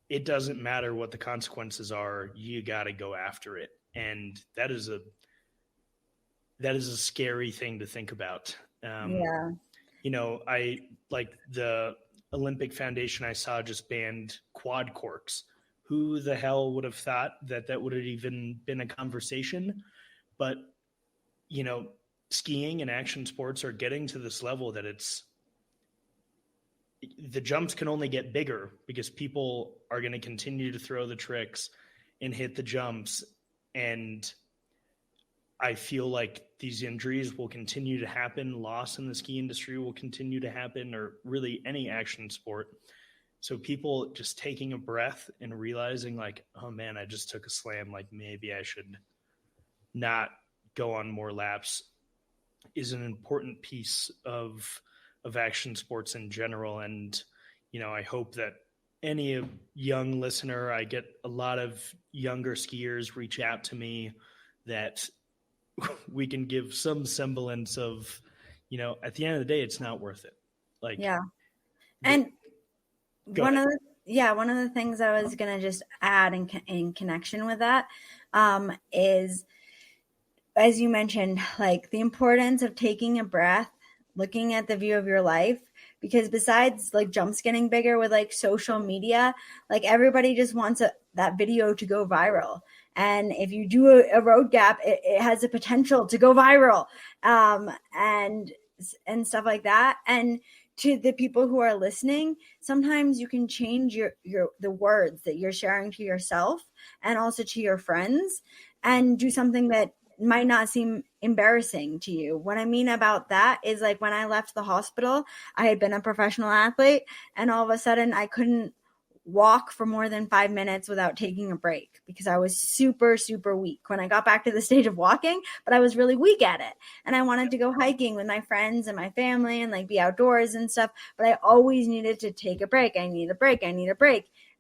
it doesn't matter what the consequences are, you got to go after it. And that is a scary thing to think about. Yeah. You know, I like the Olympic Foundation I saw just banned quad corks. Who the hell would have thought that would have even been a conversation? But, you know, skiing and action sports are getting to this level that the jumps can only get bigger because people are going to continue to throw the tricks and hit the jumps. And I feel like these injuries will continue to happen. Loss in the ski industry will continue to happen, or really any action sport. So people just taking a breath and realizing, like, oh man, I just took a slam. Like, maybe I should not go on more laps, is an important piece of action sports in general. And, you know, I hope that any young listener, I get a lot of younger skiers reach out to me, that we can give some semblance of, you know, at the end of the day, it's not worth it. Like, yeah. And one of the things I was going to just add in connection with that is, as you mentioned, like, the importance of taking a breath, looking at the view of your life, because besides, like, jumps getting bigger with, like, social media, like, everybody just wants that video to go viral. And if you do a road gap, it has the potential to go viral, and stuff like that. And to the people who are listening, sometimes you can change the words that you're sharing to yourself and also to your friends, and do something that might not seem embarrassing to you. What I mean about that is, like, when I left the hospital, I had been a professional athlete, and all of a sudden I couldn't walk for more than 5 minutes without taking a break because I was super, super weak when I got back to the stage of walking, but I was really weak at it. And I wanted to go hiking with my friends and my family and, like, be outdoors and stuff, but I always needed to take a break. I need a break. And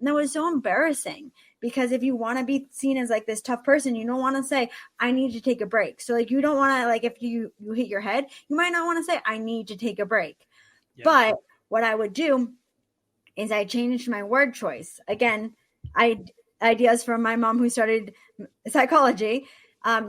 that was so embarrassing, because if you want to be seen as, like, this tough person, you don't want to say, I need to take a break. So, like, you don't want to, like, if you hit your head, you might not want to say, I need to take a break. Yeah. But what I would do is I changed my word choice. Again, ideas from my mom, who started psychology.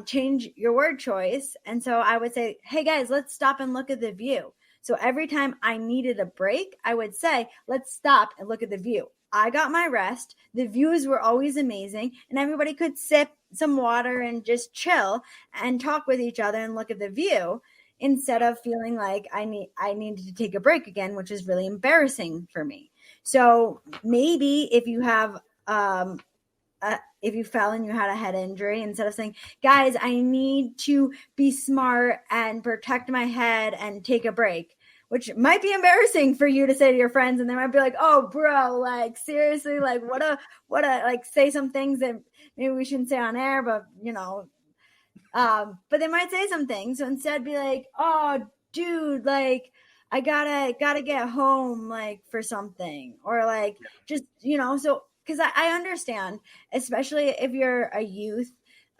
Change your word choice. And so I would say, hey guys, let's stop and look at the view. So every time I needed a break, I would say, let's stop and look at the view. I got my rest. The views were always amazing, and everybody could sip some water and just chill and talk with each other and look at the view, instead of feeling like I needed to take a break again, which is really embarrassing for me. So maybe if you have, if you fell and you had a head injury, instead of saying, guys, I need to be smart and protect my head and take a break, which might be embarrassing for you to say to your friends. And they might be like, oh, bro, like, seriously, like, what a, like, say some things that maybe we shouldn't say on air, but, you know, but they might say some things. So instead be like, oh, dude, like, I gotta get home, like, for something, or, like, just, you know, so, because I understand, especially if you're a youth,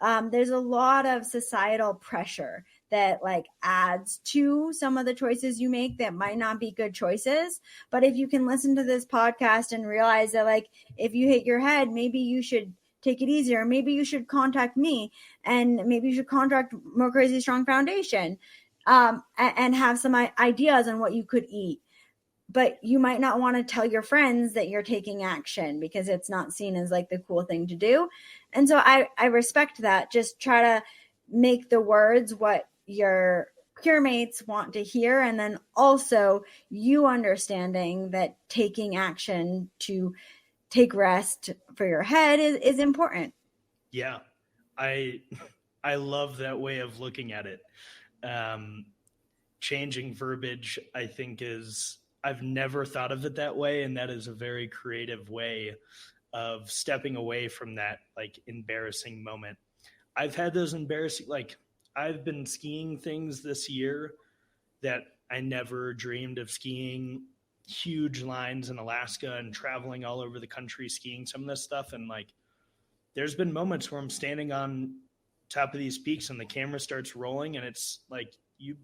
there's a lot of societal pressure that like adds to some of the choices you make that might not be good choices. But if you can listen to this podcast and realize that like if you hit your head, maybe you should take it easier. Maybe you should contact me, and maybe you should contact MoCrazy Strong Foundation, and have some ideas on what you could eat. But you might not want to tell your friends that you're taking action because it's not seen as like the cool thing to do. And so I respect that. Just try to make the words what your peer mates want to hear. And then also you understanding that taking action to take rest for your head is important. Yeah. I love that way of looking at it. Changing verbiage, I think I've never thought of it that way. And that is a very creative way of stepping away from that like embarrassing moment. I've had those embarrassing, like I've been skiing things this year that I never dreamed of skiing, huge lines in Alaska and traveling all over the country skiing some of this stuff. And like, there's been moments where I'm standing on top of these peaks and the camera starts rolling and it's like, you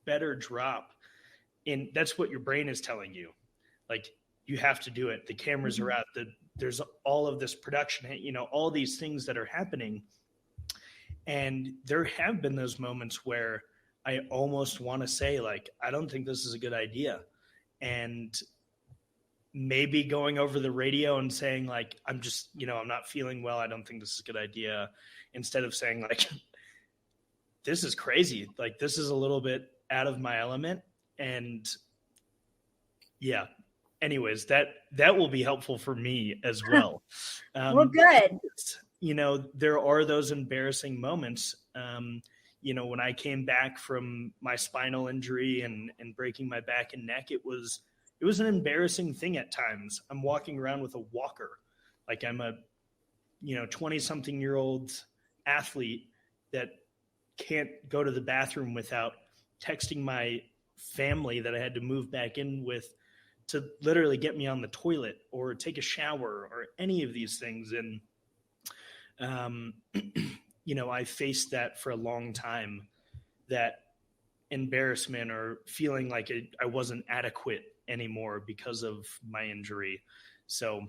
better drop. And that's what your brain is telling you. Like, you have to do it. The cameras are out. There's all of this production, all these things that are happening. And there have been those moments where I almost want to say, like, I don't think this is a good idea. And maybe going over the radio and saying, like, I'm just, I'm not feeling well. I don't think this is a good idea. Instead of saying, like, this is crazy. Like, this is a little bit out of my element. And yeah, anyways, that will be helpful for me as well. Well, good. There are those embarrassing moments. When I came back from my spinal injury and breaking my back and neck, it was an embarrassing thing at times. I'm walking around with a walker. Like I'm a, 20-something-year-old athlete that can't go to the bathroom without texting my family that I had to move back in with to literally get me on the toilet or take a shower or any of these things. And, I faced that for a long time, that embarrassment or feeling like I wasn't adequate anymore because of my injury. So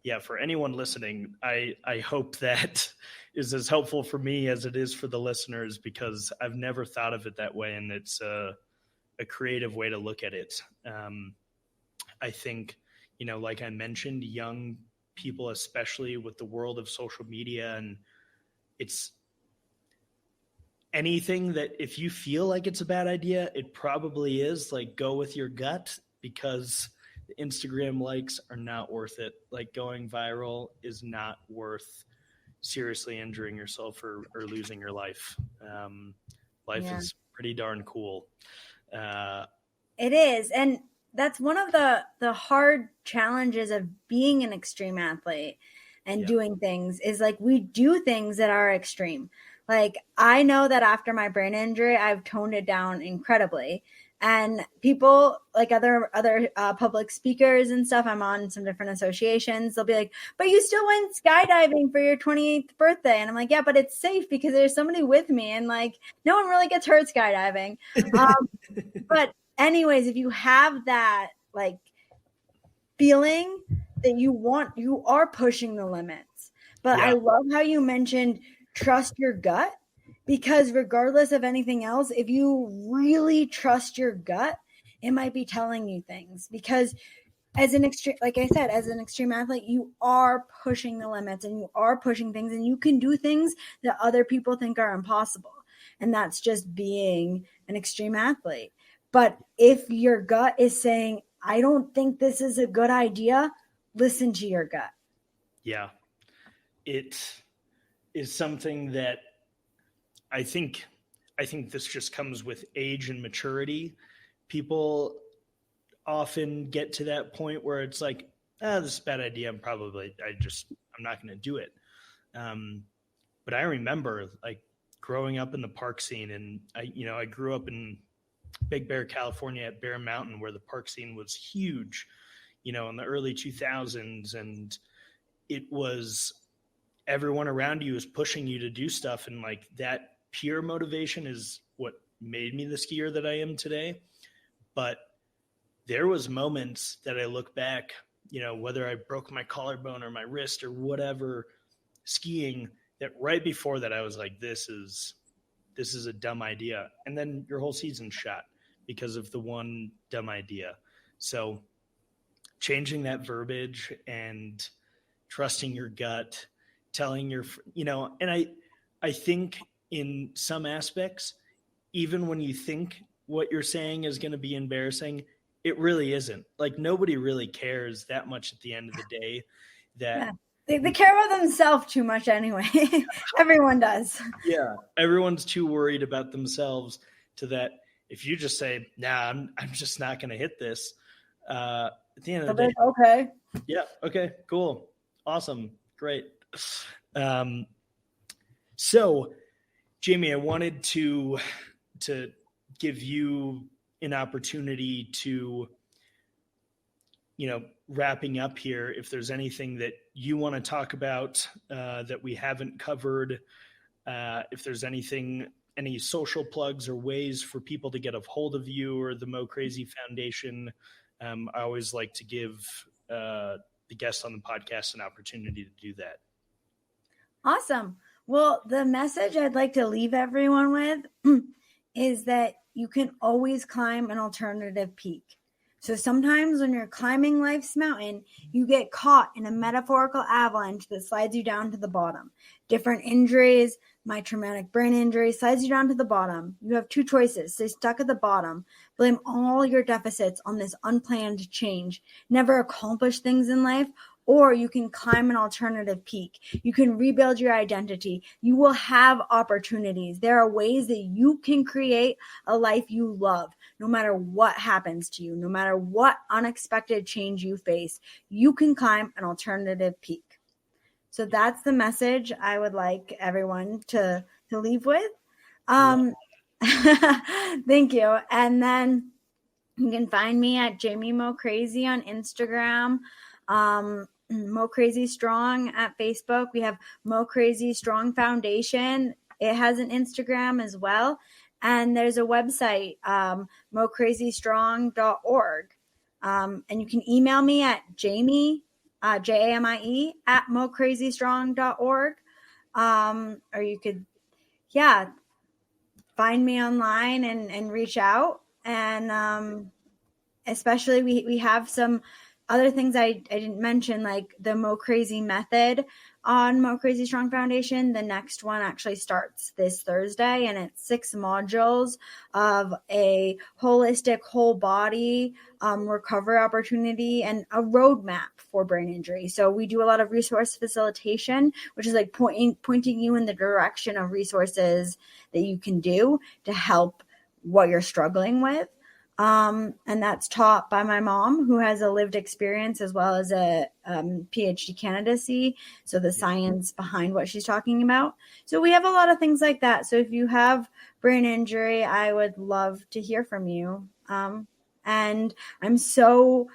yeah, for anyone listening, I hope that is as helpful for me as it is for the listeners, because I've never thought of it that way. And it's a creative way to look at it. I think, like I mentioned, young people, especially with the world of social media, and it's anything that if you feel like it's a bad idea, it probably is. Like, go with your gut, because the Instagram likes are not worth it. Like, going viral is not worth seriously injuring yourself or losing your life. Life is pretty darn cool. It is. And that's one of the hard challenges of being an extreme athlete and doing things is like we do things that are extreme. Like I know that after my brain injury, I've toned it down incredibly. And people like other public speakers and stuff, I'm on some different associations. They'll be like, but you still went skydiving for your 28th birthday. And I'm like, yeah, but it's safe because there's somebody with me. And like, no one really gets hurt skydiving. But anyways, if you have that like feeling that you are pushing the limits. But I love how you mentioned trust your gut, because regardless of anything else, if you really trust your gut, it might be telling you things. Because as an extreme, like I said, as an extreme athlete, you are pushing the limits and you are pushing things, and you can do things that other people think are impossible. And that's just being an extreme athlete. But if your gut is saying, I don't think this is a good idea, listen to your gut. Yeah. It is something that I think this just comes with age and maturity. People often get to that point where it's like, this is a bad idea. I'm not going to do it. But I remember like growing up in the park scene, and I grew up in Big Bear, California at Bear Mountain, where the park scene was huge, in the early 2000s. And it was everyone around you is pushing you to do stuff. And like that pure motivation is what made me the skier that I am today. But there was moments that I look back, whether I broke my collarbone or my wrist or whatever, skiing, that right before that I was like, this is a dumb idea. And then your whole season's shot because of the one dumb idea. So changing that verbiage and trusting your gut, telling and I think in some aspects, even when you think what you're saying is going to be embarrassing, it really isn't. Like nobody really cares that much at the end of the day. That they care about themselves too much anyway. Everyone does. Yeah, everyone's too worried about themselves to that. If you just say, "Nah, I'm just not going to hit this," at the end of the day, okay. Yeah. Okay. Cool. Awesome. Great. So, Jamie, I wanted to give you an opportunity to, wrapping up here. If there's anything that you want to talk about that we haven't covered, if there's any social plugs or ways for people to get a hold of you or the MoCrazy Foundation, I always like to give the guests on the podcast an opportunity to do that. Awesome. Well, the message I'd like to leave everyone with is that you can always climb an alternative peak. So sometimes when you're climbing life's mountain, you get caught in a metaphorical avalanche that slides you down to the bottom. Different injuries, my traumatic brain injury slides you down to the bottom. You have two choices. Stay stuck at the bottom, blame all your deficits on this unplanned change, never accomplish things in life, or you can climb an alternative peak. You can rebuild your identity. You will have opportunities. There are ways that you can create a life you love, no matter what happens to you, no matter what unexpected change you face. You can climb an alternative peak. So that's the message I would like everyone to leave with. Thank you. And then you can find me at Jamie MoCrazy on Instagram. MoCrazy Strong at Facebook. We have MoCrazy Strong Foundation. It has an Instagram as well. And there's a website, mocrazystrong.org. And you can email me at Jamie, Jamie, at mocrazystrong.org. Or you could, find me online and reach out. And especially we have some other things I didn't mention, like the MoCrazy method on MoCrazy Strong Foundation. The next one actually starts this Thursday, and it's 6 modules of a holistic whole body recovery opportunity and a roadmap for brain injury. So we do a lot of resource facilitation, which is like pointing you in the direction of resources that you can do to help what you're struggling with. And that's taught by my mom, who has a lived experience as well as a PhD candidacy. So the science behind what she's talking about. So we have a lot of things like that. So if you have brain injury, I would love to hear from you. And I'm so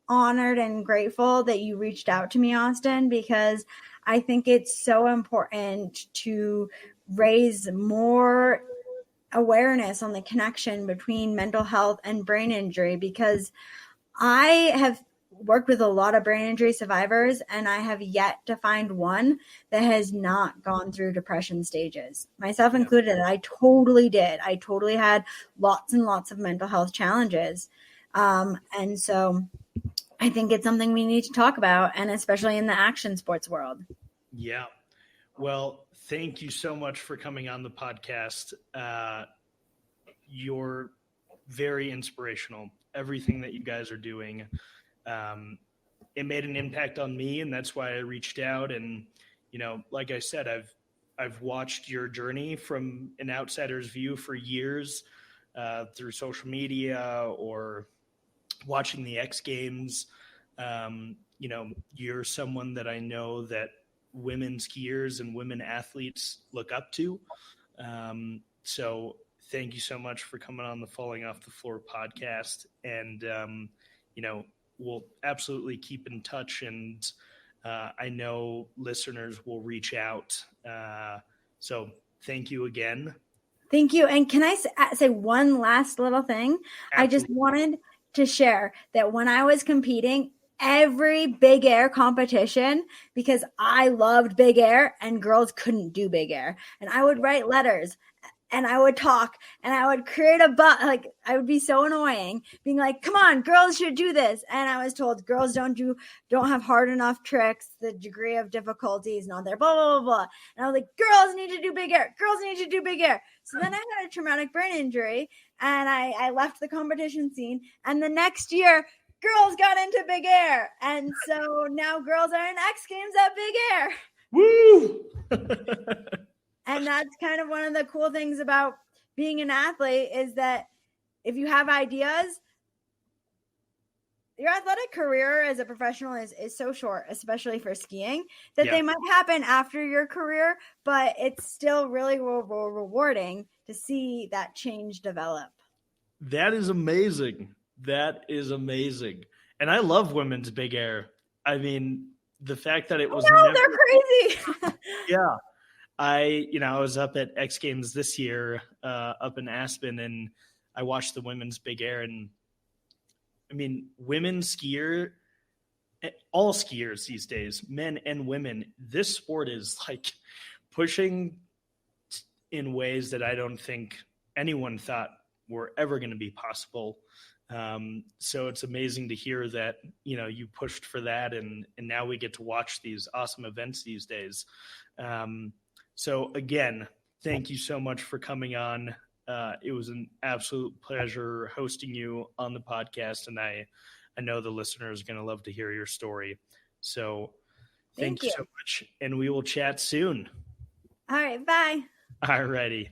honored and grateful that you reached out to me, Austin, because I think it's so important to raise more awareness on the connection between mental health and brain injury, because I have worked with a lot of brain injury survivors, and I have yet to find one that has not gone through depression stages, myself included. I totally did. I totally had lots and lots of mental health challenges. And so I think it's something we need to talk about, and especially in the action sports world. Yeah. Well, thank you so much for coming on the podcast. You're very inspirational. Everything that you guys are doing, it made an impact on me, and that's why I reached out. And like I said, I've watched your journey from an outsider's view for years, through social media or watching the X Games. You're someone that I know that women skiers and women athletes look up to. So thank you so much for coming on the Falling Off the Floor podcast. And, we'll absolutely keep in touch. And I know listeners will reach out. So thank you again. Thank you. And can I say one last little thing? Absolutely. I just wanted to share that when I was competing, every big air competition, because I loved big air and girls couldn't do big air, and I would write letters and I would talk and I would create like I would be so annoying being like, come on, girls should do this. And I was told girls don't have hard enough tricks. The degree of difficulty is not there, blah, blah, blah, blah. And I was like, girls need to do big air. Girls need to do big air. So then I had a traumatic brain injury and I left the competition scene. And the next year, girls got into big air. And so now girls are in X Games at big air. Woo! And that's kind of one of the cool things about being an athlete is that if you have ideas, your athletic career as a professional is so short, especially for skiing, that they might happen after your career, but it's still really rewarding to see that change develop. That is amazing. That is amazing. And I love women's big air. I mean, the fact that it was they're crazy. Yeah. I was up at X Games this year, up in Aspen, and I watched the women's big air. And I mean, women skier, all skiers these days, men and women, this sport is like pushing in ways that I don't think anyone thought were ever going to be possible. So it's amazing to hear that, you pushed for that, and now we get to watch these awesome events these days. So again, thank you so much for coming on. It was an absolute pleasure hosting you on the podcast, and I know the listeners are going to love to hear your story. So thank you so much, and we will chat soon. All right, bye. All righty.